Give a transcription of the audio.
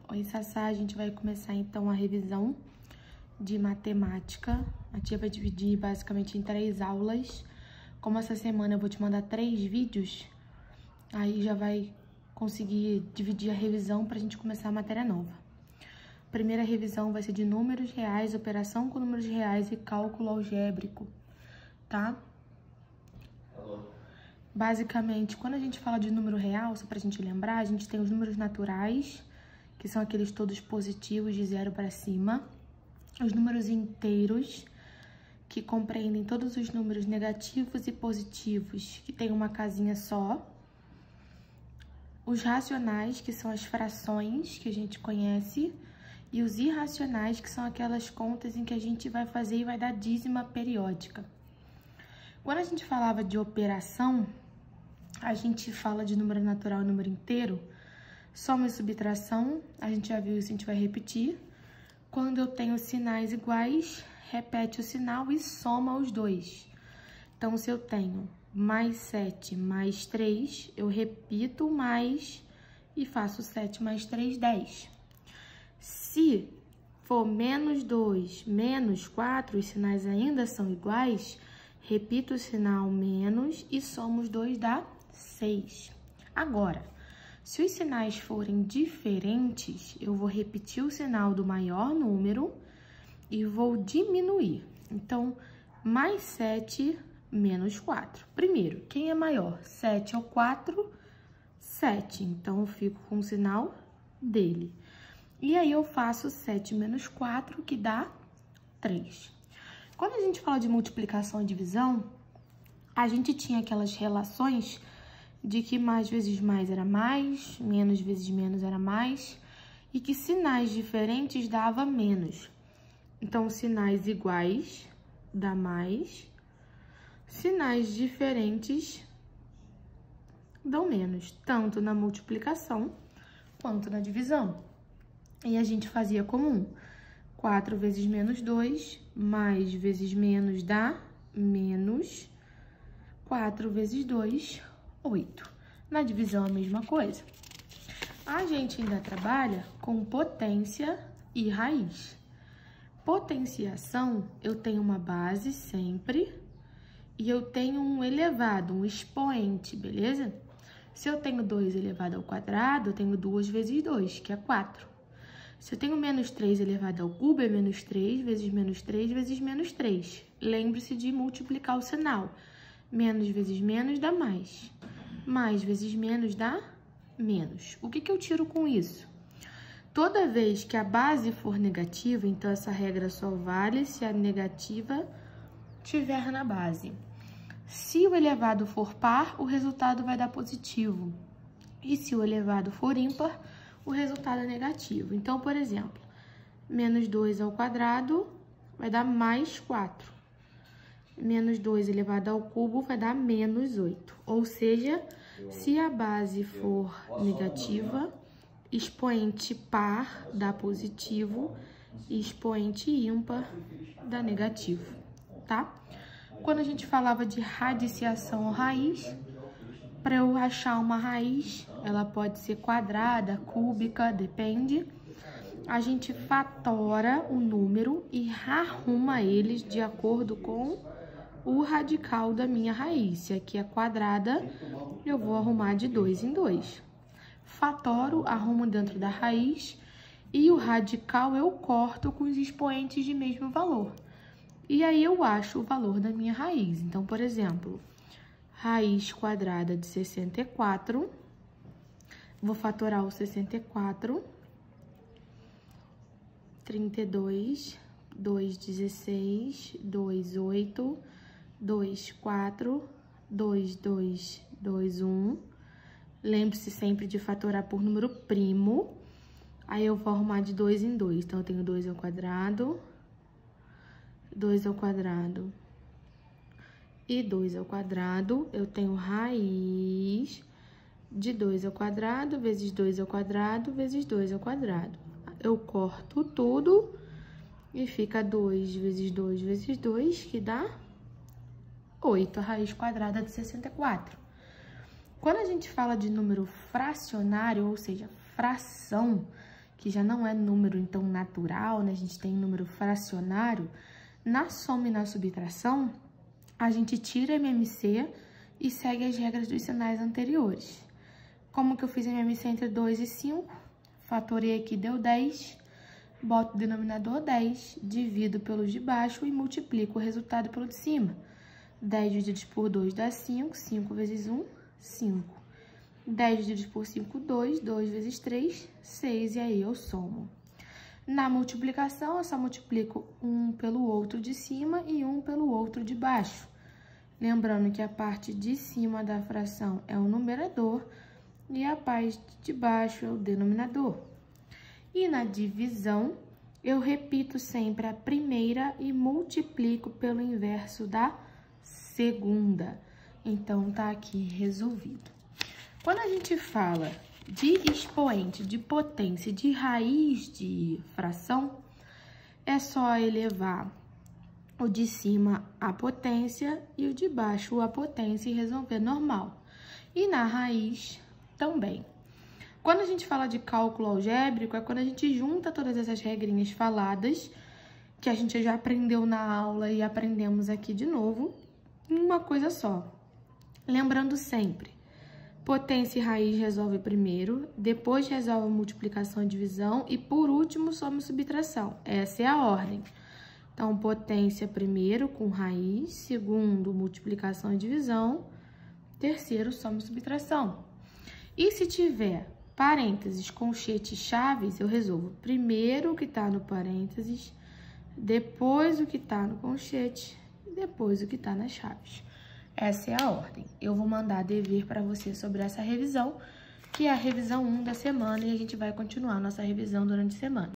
Oi, Sassá, a gente vai começar então a revisão de matemática. A tia vai dividir basicamente em 3 aulas. Como essa semana eu vou te mandar 3 vídeos, aí já vai conseguir dividir a revisão pra gente começar a matéria nova. A primeira revisão vai ser de números reais, operação com números reais e cálculo algébrico, tá? Basicamente, quando a gente fala de número real, só pra gente lembrar, a gente tem os números naturais, que são aqueles todos positivos de 0 para cima. Os números inteiros, que compreendem todos os números negativos e positivos, que tem uma casinha só. Os racionais, que são as frações que a gente conhece. E os irracionais, que são aquelas contas em que a gente vai fazer e vai dar dízima periódica. Quando a gente falava de operação, a gente fala de número natural e número inteiro. Soma e subtração, a gente já viu isso, a gente vai repetir. Quando eu tenho sinais iguais, repete o sinal e soma os dois. Então, se eu tenho mais 7 mais 3, eu repito mais e faço 7 mais 3, 10. Se for menos 2, menos 4, os sinais ainda são iguais, repito o sinal menos e somo os dois, dá 6. Agora, se os sinais forem diferentes, eu vou repetir o sinal do maior número e vou diminuir. Então, mais 7 menos 4. Primeiro, quem é maior? 7 ou 4? 7. Então, eu fico com o sinal dele. E aí, eu faço 7 menos 4, que dá 3. Quando a gente fala de multiplicação e divisão, a gente tinha aquelas relações de que mais vezes mais era mais, menos vezes menos era mais, e que sinais diferentes dava menos. Então, sinais iguais dá mais, sinais diferentes dão menos, tanto na multiplicação quanto na divisão. E a gente fazia comum. 4 vezes menos 2, mais vezes menos dá menos. 4 vezes 2, 8. Na divisão, a mesma coisa. A gente ainda trabalha com potência e raiz. Potenciação, eu tenho uma base sempre e eu tenho um elevado, um expoente, beleza? Se eu tenho 2 elevado ao quadrado, eu tenho 2 vezes 2, que é 4. Se eu tenho menos 3 elevado ao cubo, é menos 3 vezes menos 3 vezes menos 3. Lembre-se de multiplicar o sinal. Menos vezes menos dá mais. Mais vezes menos dá menos. O que eu tiro com isso? Toda vez que a base for negativa, então essa regra só vale se a negativa estiver na base. Se o elevado for par, o resultado vai dar positivo. E se o elevado for ímpar, o resultado é negativo. Então, por exemplo, menos 2 ao quadrado vai dar mais 4. Menos 2 elevado ao cubo vai dar menos 8. Ou seja, se a base for negativa, expoente par dá positivo e expoente ímpar dá negativo, tá? Quando a gente falava de radiciação ou raiz, para eu achar uma raiz, ela pode ser quadrada, cúbica, depende. A gente fatora o número e arruma eles de acordo com o radical da minha raiz. Se aqui é quadrada, eu vou arrumar de 2 em 2. Fatoro, arrumo dentro da raiz e o radical eu corto com os expoentes de mesmo valor. E aí eu acho o valor da minha raiz. Então, por exemplo, raiz quadrada de 64, vou fatorar o 64, 32, 2, 16, 2, 8, 2, 4, 2, 2, 2, 1. Lembre-se sempre de fatorar por número primo. Aí eu vou arrumar de 2 em 2. Então, eu tenho 2 ao quadrado, 2 ao quadrado e 2 ao quadrado. Eu tenho raiz de 2 ao quadrado vezes 2 ao quadrado vezes 2 ao quadrado. Eu corto tudo e fica 2 vezes 2 vezes 2, que dá 8, a raiz quadrada de 64. Quando a gente fala de número fracionário, ou seja, fração, que já não é número, então, natural, né? A gente tem número fracionário. Na soma e na subtração, a gente tira MMC e segue as regras dos sinais anteriores. Como que eu fiz MMC entre 2 e 5? Fatorei aqui, deu 10. Boto o denominador 10, divido pelos de baixo e multiplico o resultado pelo de cima. 10 dividido por 2 dá 5, 5 vezes 1, 5. 10 dividido por 5, 2, 2 vezes 3, 6, e aí eu somo. Na multiplicação, eu só multiplico um pelo outro de cima e um pelo outro de baixo. Lembrando que a parte de cima da fração é o numerador e a parte de baixo é o denominador. E na divisão, eu repito sempre a primeira e multiplico pelo inverso da segunda. Então, tá aqui resolvido. Quando a gente fala de expoente, de potência, de raiz de fração, é só elevar o de cima a potência e o de baixo a potência e resolver normal. E na raiz também. Quando a gente fala de cálculo algébrico, é quando a gente junta todas essas regrinhas faladas, que a gente já aprendeu na aula e aprendemos aqui de novo, em uma coisa só. Lembrando sempre, potência e raiz resolve primeiro, depois resolve multiplicação e divisão e, por último, soma e subtração. Essa é a ordem. Então, potência primeiro com raiz, segundo, multiplicação e divisão, terceiro, soma e subtração. E se tiver parênteses, colchete e chaves, eu resolvo primeiro o que está no parênteses, depois o que está no colchete e depois o que está nas chaves. Essa é a ordem. Eu vou mandar dever para você sobre essa revisão, que é a revisão 1 da semana, e a gente vai continuar a nossa revisão durante a semana.